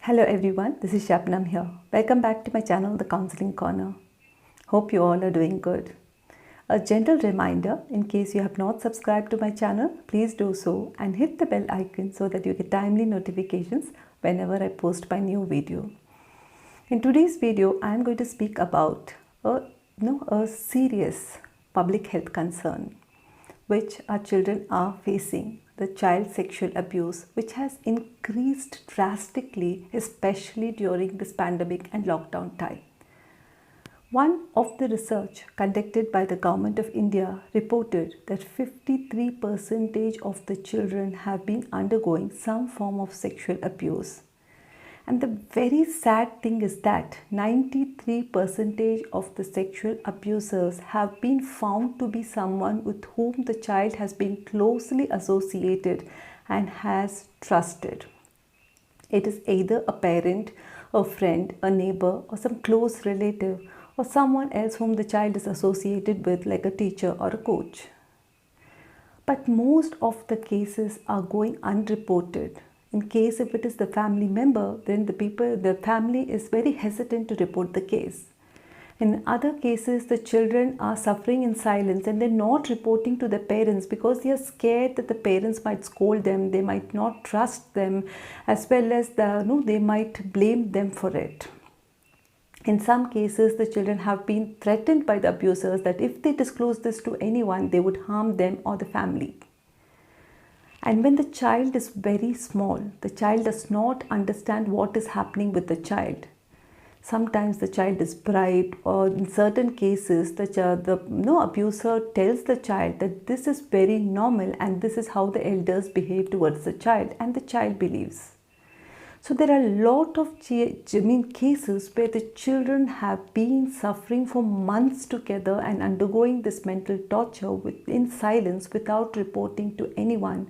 Hello everyone, this is Shabnam here. Welcome back to my channel, The Counseling Corner. Hope you all are doing good. A gentle reminder, in case you have not subscribed to my channel, please do so and hit the bell icon so that you get timely notifications whenever I post my new video. In today's video, I am going to speak about a serious public health concern which our children are facing, the child sexual abuse, which has increased drastically, especially during this pandemic and lockdown time. One of the research conducted by the Government of India reported that 53% of the children have been undergoing some form of sexual abuse. And the very sad thing is that 93% of the sexual abusers have been found to be someone with whom the child has been closely associated and has trusted. It is either a parent, a friend, a neighbor, or some close relative, or someone else whom the child is associated with, like a teacher or a coach. But most of the cases are going unreported. In case if it is the family member, then the family is very hesitant to report the case. In other cases, the children are suffering in silence and they're not reporting to their parents because they are scared that the parents might scold them, they might not trust them, as well as they might blame them for it. In some cases, the children have been threatened by the abusers that if they disclose this to anyone, they would harm them or the family. And when the child is very small, the child does not understand what is happening with the child. Sometimes the child is bribed, or in certain cases, the abuser tells the child that this is very normal and this is how the elders behave towards the child, and the child believes. So there are a lot of cases where the children have been suffering for months together and undergoing this mental torture in silence without reporting to anyone.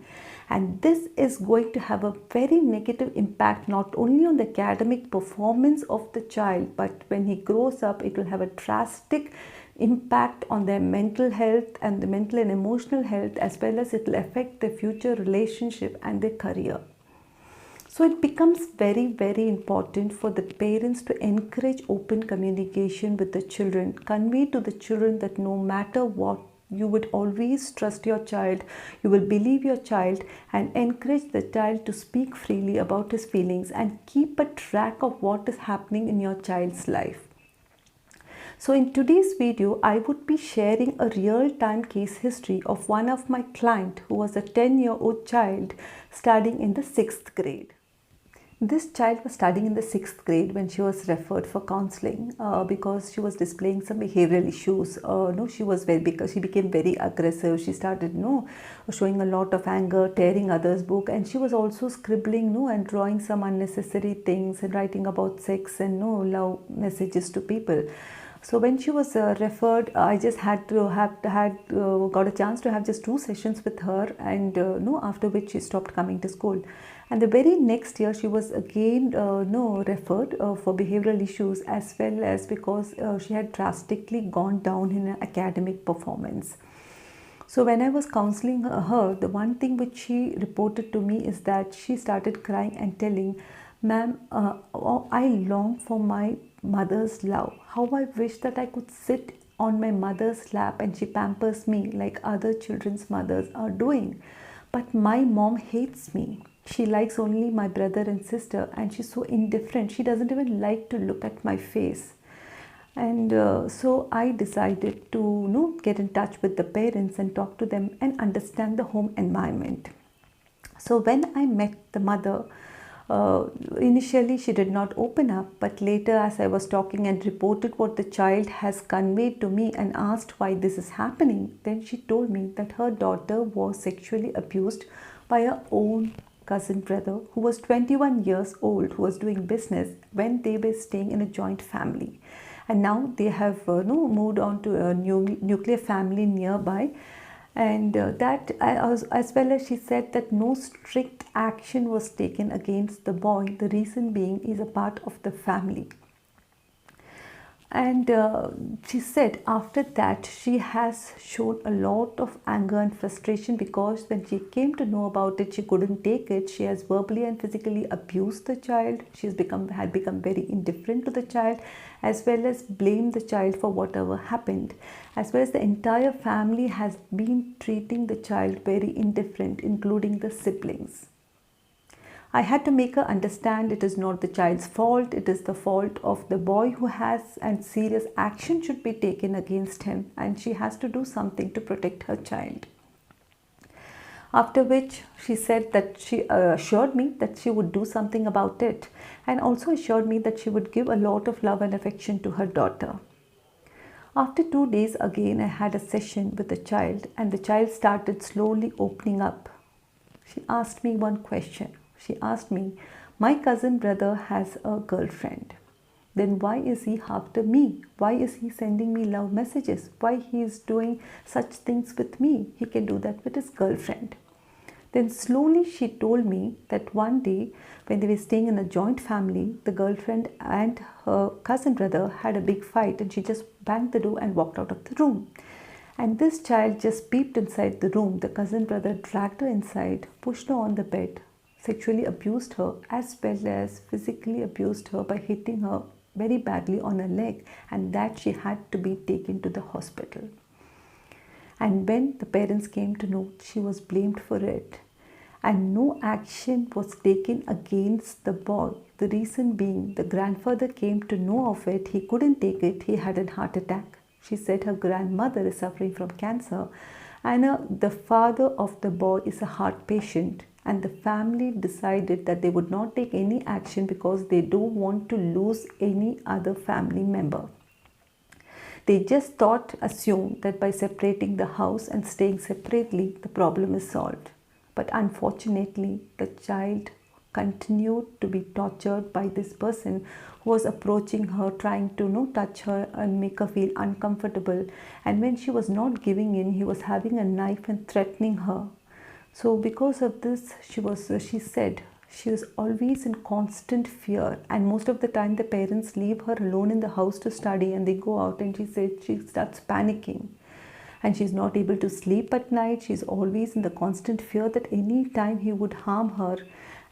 And this is going to have a very negative impact not only on the academic performance of the child, but when he grows up, it will have a drastic impact on their mental health and the mental and emotional health, as well as it will affect their future relationship and their career. So it becomes very, very important for the parents to encourage open communication with the children, convey to the children that no matter what, you would always trust your child, you will believe your child, and encourage the child to speak freely about his feelings and keep a track of what is happening in your child's life. So in today's video, I would be sharing a real-time case history of one of my clients who was a 10-year-old child studying in the 6th grade. This child was studying in the 6th grade when she was referred for counseling because she was displaying some behavioral issues. She became very aggressive. She started showing a lot of anger, tearing others' book, and she was also scribbling and drawing some unnecessary things and writing about sex and love messages to people. So when she was referred, I just had got a chance to have just 2 sessions with her, and after which she stopped coming to school. And the very next year, she was again referred for behavioral issues, as well as because she had drastically gone down in her academic performance. So when I was counseling her, the one thing which she reported to me is that she started crying and telling, "Ma'am, I long for my mother's love. How I wish that I could sit on my mother's lap and she pampers me like other children's mothers are doing. But my mom hates me. She likes only my brother and sister, and she's so indifferent. She doesn't even like to look at my face." And so I decided to get in touch with the parents and talk to them and understand the home environment. So when I met the mother, initially she did not open up, but later as I was talking and reported what the child has conveyed to me and asked why this is happening, then she told me that her daughter was sexually abused by her own cousin brother who was 21 years old, who was doing business when they were staying in a joint family. And now they have moved on to a nuclear family nearby. And that as well as she said that no strict action was taken against the boy, the reason being is a part of the family. And she said after that she has shown a lot of anger and frustration, because when she came to know about it, she couldn't take it. She has verbally and physically abused the child. Had become very indifferent to the child, as well as blamed the child for whatever happened, as well as the entire family has been treating the child very indifferent, including the siblings. I had to make her understand it is not the child's fault, it is the fault of the boy who has, and serious action should be taken against him, and she has to do something to protect her child. After which she said that she assured me that she would do something about it, and also assured me that she would give a lot of love and affection to her daughter. After 2 days again, I had a session with the child, and the child started slowly opening up. She asked me one question. She asked me, my cousin brother has a girlfriend. Then why is he after me? Why is he sending me love messages? Why he is doing such things with me? He can do that with his girlfriend. Then slowly she told me that one day when they were staying in a joint family, the girlfriend and her cousin brother had a big fight, and she just banged the door and walked out of the room. And this child just peeped inside the room. The cousin brother dragged her inside, pushed her on the bed, sexually abused her, as well as physically abused her by hitting her very badly on her leg, and that she had to be taken to the hospital. And when the parents came to know, she was blamed for it, and no action was taken against the boy. The reason being, the grandfather came to know of it, he couldn't take it, he had a heart attack. She said her grandmother is suffering from cancer, and the father of the boy is a heart patient. And the family decided that they would not take any action because they don't want to lose any other family member. They just assumed that by separating the house and staying separately, the problem is solved. But unfortunately, the child continued to be tortured by this person who was approaching her, trying to touch her and make her feel uncomfortable. And when she was not giving in, he was having a knife and threatening her. So because of this, she said she was always in constant fear, and most of the time the parents leave her alone in the house to study, and they go out, and she said she starts panicking, and she's not able to sleep at night. She's always in the constant fear that any time he would harm her,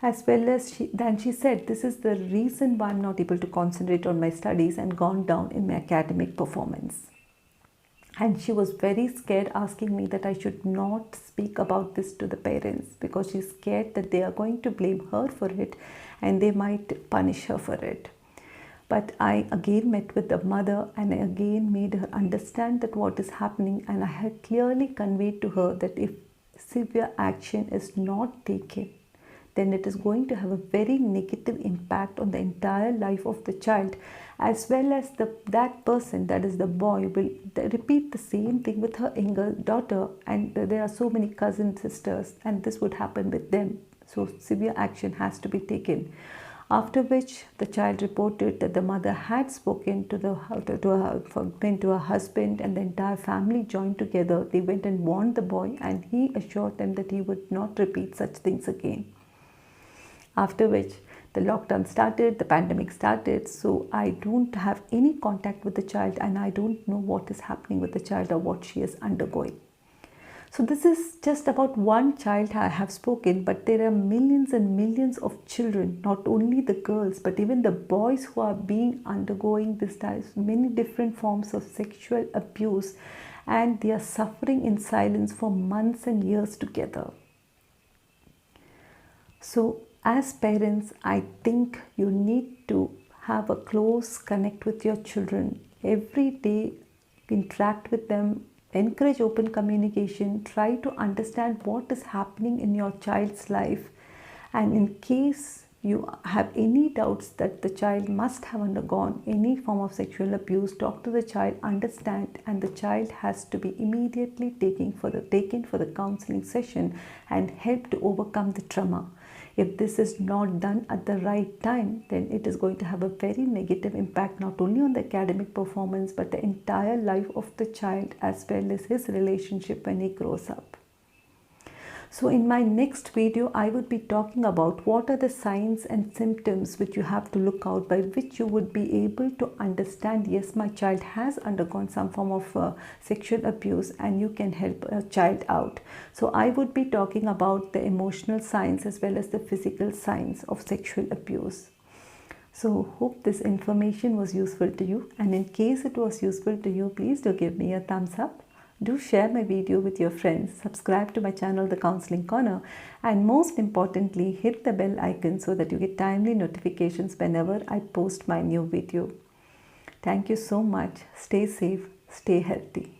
as well as she said, this is the reason why I'm not able to concentrate on my studies and gone down in my academic performance. And she was very scared, asking me that I should not speak about this to the parents, because she's scared that they are going to blame her for it and they might punish her for it. But I again met with the mother, and I again made her understand that what is happening, and I had clearly conveyed to her that if severe action is not taken, then it is going to have a very negative impact on the entire life of the child, as well as that person, that is the boy, will repeat the same thing with her younger daughter, and there are so many cousin sisters, and this would happen with them. So severe action has to be taken. After which the child reported that the mother had spoken to her husband, and the entire family joined together. They went and warned the boy, and he assured them that he would not repeat such things again. After which the lockdown started, the pandemic started, so I don't have any contact with the child, and I don't know what is happening with the child or what she is undergoing. So this is just about one child I have spoken, but there are millions and millions of children, not only the girls, but even the boys who are undergoing this many different forms of sexual abuse, and they are suffering in silence for months and years together. So as parents, I think you need to have a close connect with your children. Every day, interact with them, encourage open communication, try to understand what is happening in your child's life. And in case you have any doubts that the child must have undergone any form of sexual abuse, talk to the child, understand, and the child has to be immediately taken for the counseling session and help to overcome the trauma. If this is not done at the right time, then it is going to have a very negative impact, not only on the academic performance, but the entire life of the child, as well as his relationship when he grows up. So in my next video, I would be talking about what are the signs and symptoms which you have to look out, by which you would be able to understand, yes, my child has undergone some form of sexual abuse, and you can help a child out. So I would be talking about the emotional signs as well as the physical signs of sexual abuse. So hope this information was useful to you, and in case it was useful to you, please do give me a thumbs up. Do share my video with your friends, subscribe to my channel The Counseling Corner, and most importantly, hit the bell icon so that you get timely notifications whenever I post my new video. Thank you so much. Stay safe, stay healthy.